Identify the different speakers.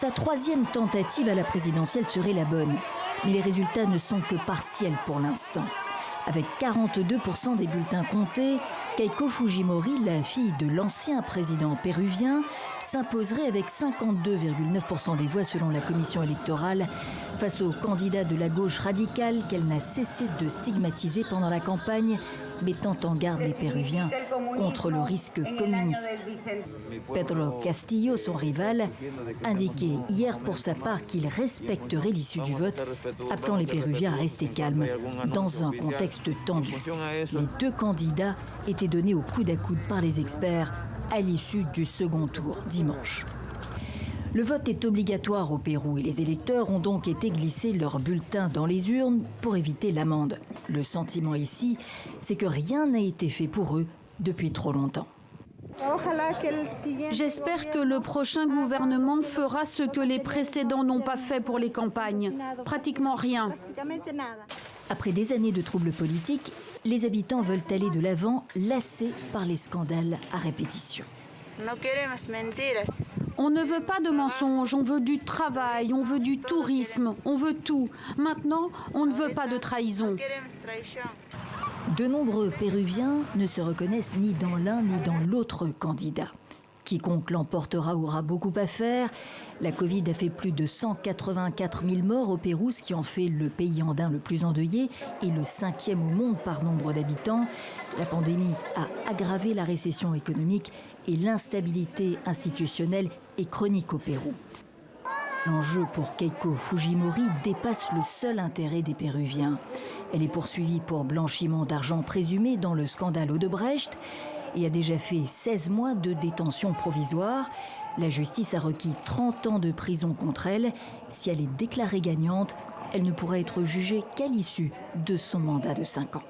Speaker 1: Sa troisième tentative à la présidentielle serait la bonne. Mais les résultats ne sont que partiels pour l'instant. Avec 42% des bulletins comptés, Keiko Fujimori, la fille de l'ancien président péruvien, s'imposerait avec 52,9% des voix selon la commission électorale face au candidat de la gauche radicale qu'elle n'a cessé de stigmatiser pendant la campagne, mettant en garde les Péruviens contre le risque communiste. Pedro Castillo, son rival, indiquait hier pour sa part qu'il respecterait l'issue du vote, appelant les Péruviens à rester calmes dans un contexte tendu. Les deux candidats étaient donnés au coude à coude par les experts à l'issue du second tour dimanche. Le vote est obligatoire au Pérou et les électeurs ont donc été glissés leurs bulletins dans les urnes pour éviter l'amende. Le sentiment ici, c'est que rien n'a été fait pour eux depuis trop longtemps.
Speaker 2: J'espère que le prochain gouvernement fera ce que les précédents n'ont pas fait pour les campagnes. Pratiquement rien.
Speaker 1: Après des années de troubles politiques, les habitants veulent aller de l'avant, lassés par les scandales à répétition.
Speaker 2: On ne veut pas de mensonges, on veut du travail, on veut du tourisme, on veut tout. Maintenant, on ne veut pas de trahison.
Speaker 1: De nombreux Péruviens ne se reconnaissent ni dans l'un ni dans l'autre candidat. Quiconque l'emportera aura beaucoup à faire. La Covid a fait plus de 184 000 morts au Pérou, ce qui en fait le pays andin le plus endeuillé et le 5e au monde par nombre d'habitants. La pandémie a aggravé la récession économique et l'instabilité institutionnelle est chronique au Pérou. L'enjeu pour Keiko Fujimori dépasse le seul intérêt des Péruviens. Elle est poursuivie pour blanchiment d'argent présumé dans le scandale Odebrecht et a déjà fait 16 mois de détention provisoire. La justice a requis 30 ans de prison contre elle. Si elle est déclarée gagnante, elle ne pourra être jugée qu'à l'issue de son mandat de 5 ans.